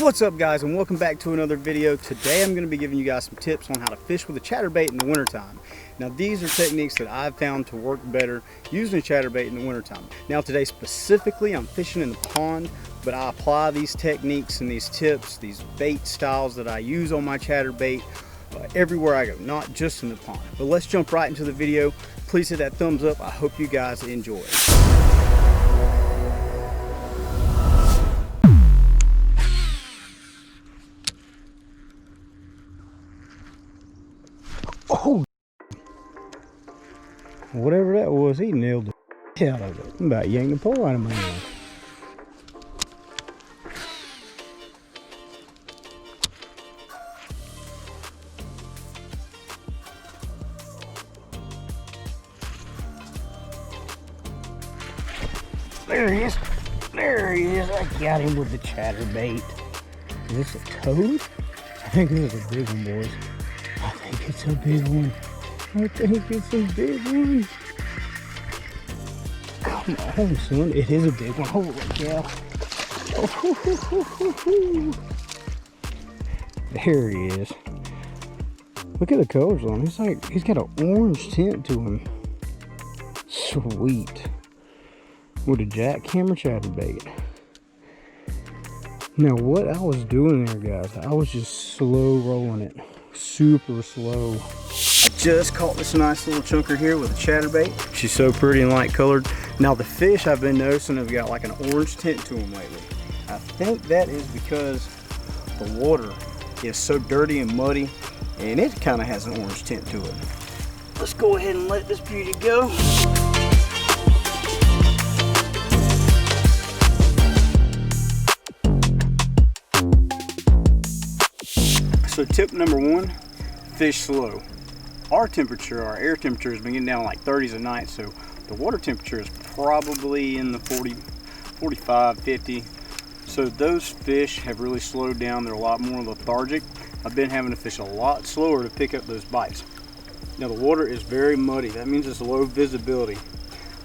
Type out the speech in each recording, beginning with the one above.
What's up guys, and welcome back to another video. Today I'm going to be giving you guys some tips on how to fish with a chatterbait in the wintertime. Now these are techniques that I've found to work better using a chatterbait in the wintertime. Now today specifically I'm fishing in the pond, but I apply these techniques and these tips, these bait styles that I use on my chatterbait everywhere I go, not just in the pond. But let's jump right into the video. Please hit that thumbs up. I hope you guys enjoy. Oh, whatever that was, he nailed the hell out of it. I'm about yanking the pole out of my hand. There he is. There he is. I got him with the chatterbait. Is this a toad? I think this is a big one, boys. I think it's a big one. I think it's a big one. Come on, son. It is a big one. Holy cow. Oh, there he is. Look at the colors on him. It's like he's got an orange tint to him. Sweet. With a jackhammer chatterbait. Now what I was doing there, guys, I was just slow rolling it. Super slow. I just caught this nice little chunker here with a chatterbait. She's so pretty and light colored. Now the fish I've been noticing have got like an orange tint to them lately. I think that is because the water is so dirty and muddy, and it kind of has an orange tint to it. Let's go ahead and let this beauty go. So tip number one, fish slow. Our air temperature has been getting down like 30s at night, so the water temperature is probably in the 40, 45, 50. So those fish have really slowed down. They're a lot more lethargic. I've been having to fish a lot slower to pick up those bites. Now the water is very muddy. That means it's low visibility.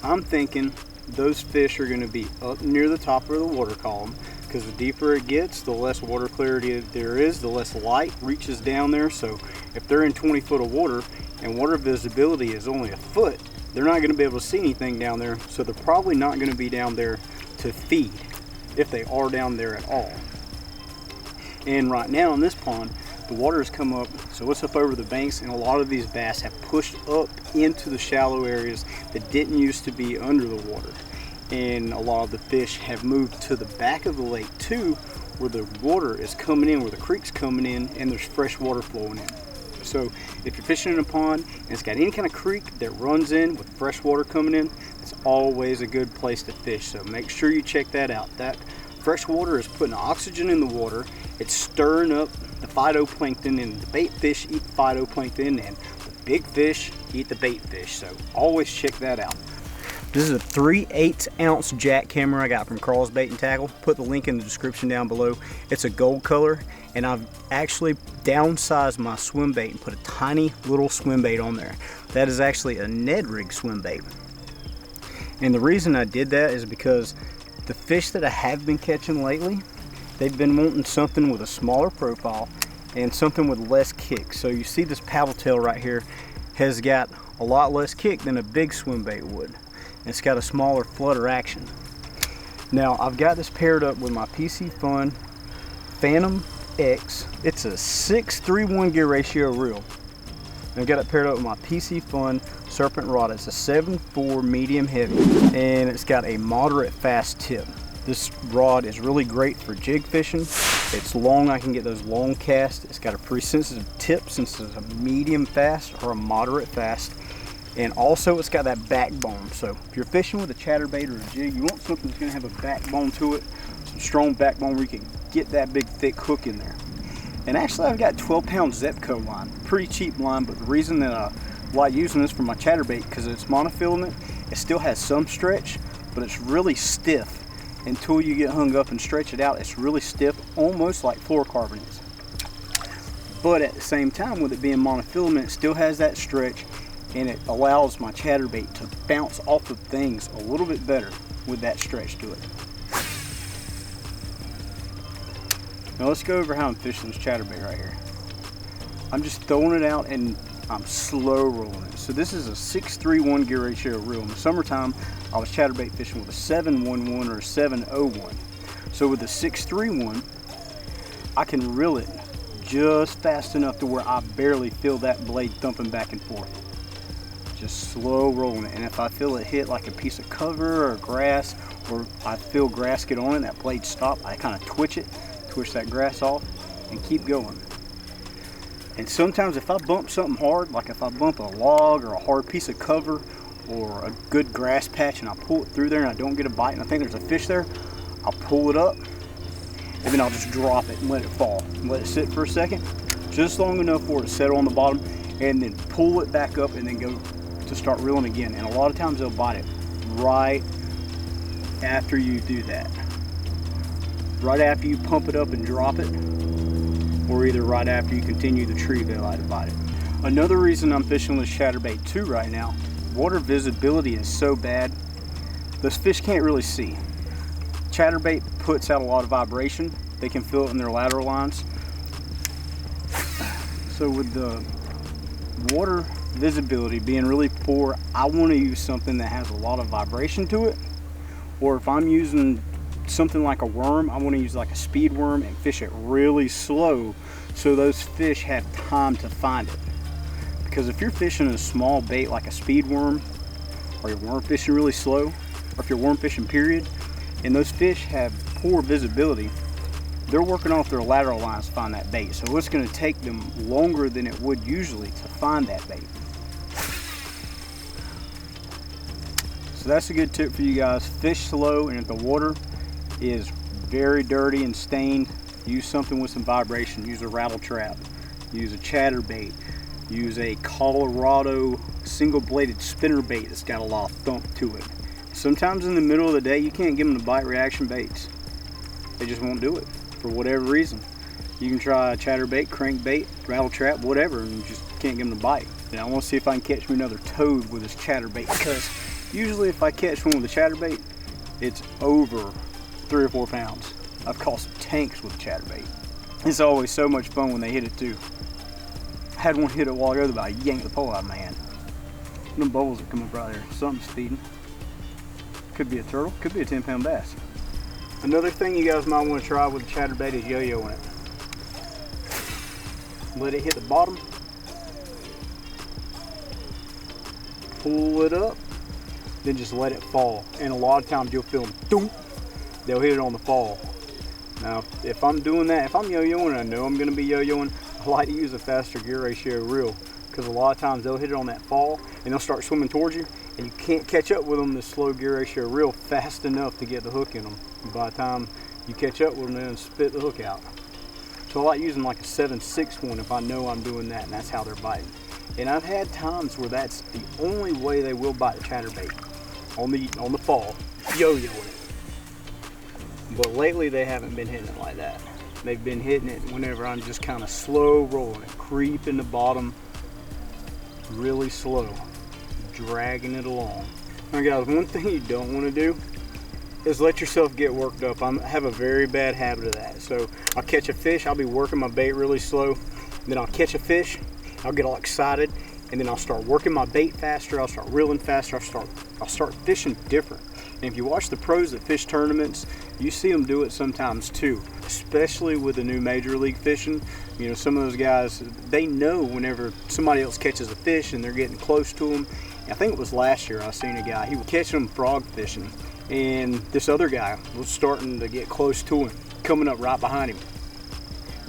I'm thinking those fish are going to be up near the top of the water column, because the deeper it gets, the less water clarity there is, the less light reaches down there. So if they're in 20 foot of water and water visibility is only a foot, they're not going to be able to see anything down there. So they're probably not going to be down there to feed, if they are down there at all. And right now in this pond, the water has come up, so it's up over the banks, and a lot of these bass have pushed up into the shallow areas that didn't used to be under the water. And a lot of the fish have moved to the back of the lake too, where the water is coming in, where the creek's coming in, and there's fresh water flowing in. So if you're fishing in a pond and it's got any kind of creek that runs in with fresh water coming in, it's always a good place to fish. So make sure you check that out. That fresh water is putting oxygen in the water. It's stirring up the phytoplankton, and the bait fish eat the phytoplankton, and the big fish eat the bait fish. So always check that out. This is a 3/8 ounce jackhammer I got from Carl's Bait and Tackle. Put the link in the description down below. It's a gold color, and I've actually downsized my swim bait and put a tiny little swim bait on there. That is actually a Ned rig swim bait. And the reason I did that is because the fish that I have been catching lately, they've been wanting something with a smaller profile and something with less kick. So you see this paddle tail right here has got a lot less kick than a big swim bait would. It's got a smaller flutter action. Now I've got this paired up with my PC Fun Phantom X. It's a 6:3:1 gear ratio reel. I've got it paired up with my PC Fun Serpent rod. It's a 7.4 medium heavy, and it's got a moderate fast tip. This rod is really great for jig fishing. It's long, I can get those long casts. It's got a pretty sensitive tip since it's a medium fast or a moderate fast. And also it's got that backbone. So if you're fishing with a chatterbait or a jig, you want something that's gonna have a backbone to it, some strong backbone where you can get that big thick hook in there. And actually I've got 12-pound Zepco line, pretty cheap line, but the reason that I like using this for my chatterbait, because it's monofilament, it still has some stretch, but it's really stiff. Until you get hung up and stretch it out, it's really stiff, almost like fluorocarbon is. But at the same time, with it being monofilament, it still has that stretch, and it allows my chatterbait to bounce off of things a little bit better with that stretch to it. Now let's go over how I'm fishing this chatterbait right here. I'm just throwing it out and I'm slow rolling it. So this is a 6-3-1 gear ratio reel. In the summertime, I was chatterbait fishing with a 7-1-1 or a 7-0-1. So with the 6-3-1, I can reel it just fast enough to where I barely feel that blade thumping back and forth. Just slow rolling it. And if I feel it hit like a piece of cover or grass, or I feel grass get on it, that blade stop, I kind of twitch that grass off and keep going. And sometimes if I bump something hard, like if I bump a log or a hard piece of cover or a good grass patch and I pull it through there and I don't get a bite and I think there's a fish there, I'll pull it up and then I'll just drop it and let it fall. And let it sit for a second, just long enough for it to settle on the bottom, and then pull it back up and then go to start reeling again. And a lot of times they'll bite it right after you do that. Right after you pump it up and drop it, or either right after you continue the tree, they like to bite it. Another reason I'm fishing this chatterbait too right now, water visibility is so bad, those fish can't really see. Chatterbait puts out a lot of vibration. They can feel it in their lateral lines. So with the water visibility being really poor, I want to use something that has a lot of vibration to it. Or if I'm using something like a worm, I want to use like a speed worm and fish it really slow so those fish have time to find it. Because if you're fishing a small bait like a speed worm, or you're worm fishing really slow, or if you're worm fishing period, and those fish have poor visibility, they're working off their lateral lines to find that bait. So it's going to take them longer than it would usually to find that bait. So that's a good tip for you guys. Fish slow, and if the water is very dirty and stained, use something with some vibration. Use a rattle trap, use a chatterbait, use a Colorado single-bladed spinnerbait that's got a lot of thump to it. Sometimes in the middle of the day, you can't give them the bite reaction baits. They just won't do it for whatever reason. You can try a chatterbait, crankbait, rattle trap, whatever, and you just can't give them the bite. And I want to see if I can catch me another toad with this chatterbait, because usually if I catch one with a chatterbait, it's over 3 or 4 pounds. I've caught some tanks with a chatterbait. It's always so much fun when they hit it too. I had one hit it a while ago, but I yanked the pole out of my hand. Them bubbles that come up right there, something's feeding. Could be a turtle, could be a 10-pound bass. Another thing you guys might want to try with a chatterbait is yo-yoing it. Let it hit the bottom, pull it up, then just let it fall. And a lot of times you'll feel them, doom, they'll hit it on the fall. Now, if I'm doing that, if I'm yo-yoing and I know I'm going to be yo-yoing, I like to use a faster gear ratio reel, because a lot of times they'll hit it on that fall and they'll start swimming towards you, and you can't catch up with them this slow gear ratio reel fast enough to get the hook in them. And by the time you catch up with them, they'll spit the hook out. So I like using like a 7-6 one if I know I'm doing that and that's how they're biting. And I've had times where that's the only way they will bite a chatterbait, on the fall, yo-yoing it. But lately they haven't been hitting it like that. They've been hitting it whenever I'm just kind of slow rolling it, creeping the bottom really slow, dragging it along. Now guys, one thing you don't want to do is let yourself get worked up. I have a very bad habit of that. So I'll catch a fish, I'll be working my bait really slow, then I'll catch a fish, I'll get all excited, and then I'll start working my bait faster, I'll start reeling faster, I'll start fishing different. And if you watch the pros that fish tournaments, you see them do it sometimes too, especially with the new major league fishing. You know, some of those guys, they know whenever somebody else catches a fish and they're getting close to them. I think it was last year I seen a guy, he was catching them frog fishing, and this other guy was starting to get close to him, coming up right behind him.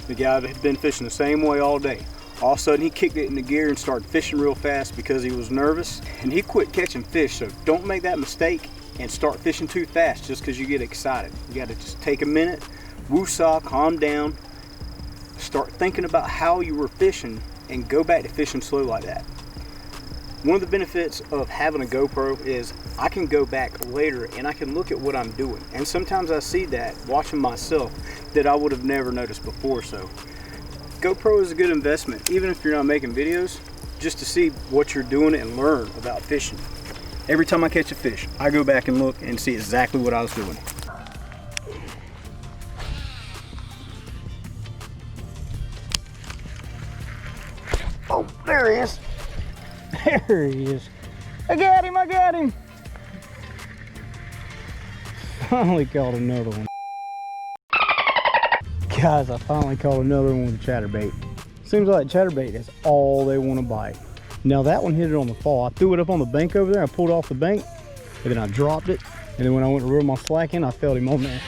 The guy had been fishing the same way all day. All of a sudden he kicked it into gear and started fishing real fast because he was nervous, and he quit catching fish. So don't make that mistake and start fishing too fast just because you get excited. You got to just take a minute, woosah, calm down, start thinking about how you were fishing, and go back to fishing slow like that. One of the benefits of having a GoPro is I can go back later and I can look at what I'm doing. And sometimes I see that watching myself that I would have never noticed before. So GoPro is a good investment, even if you're not making videos, just to see what you're doing and learn about fishing. Every time I catch a fish, I go back and look and see exactly what I was doing. There he is. There he is. I got him, I got him. Finally caught another one. Guys, I finally caught another one with a chatterbait. Seems like chatterbait is all they want to bite. Now that one hit it on the fall. I threw it up on the bank over there. I pulled off the bank and then I dropped it. And then when I went to reel my slack in, I felt him on there.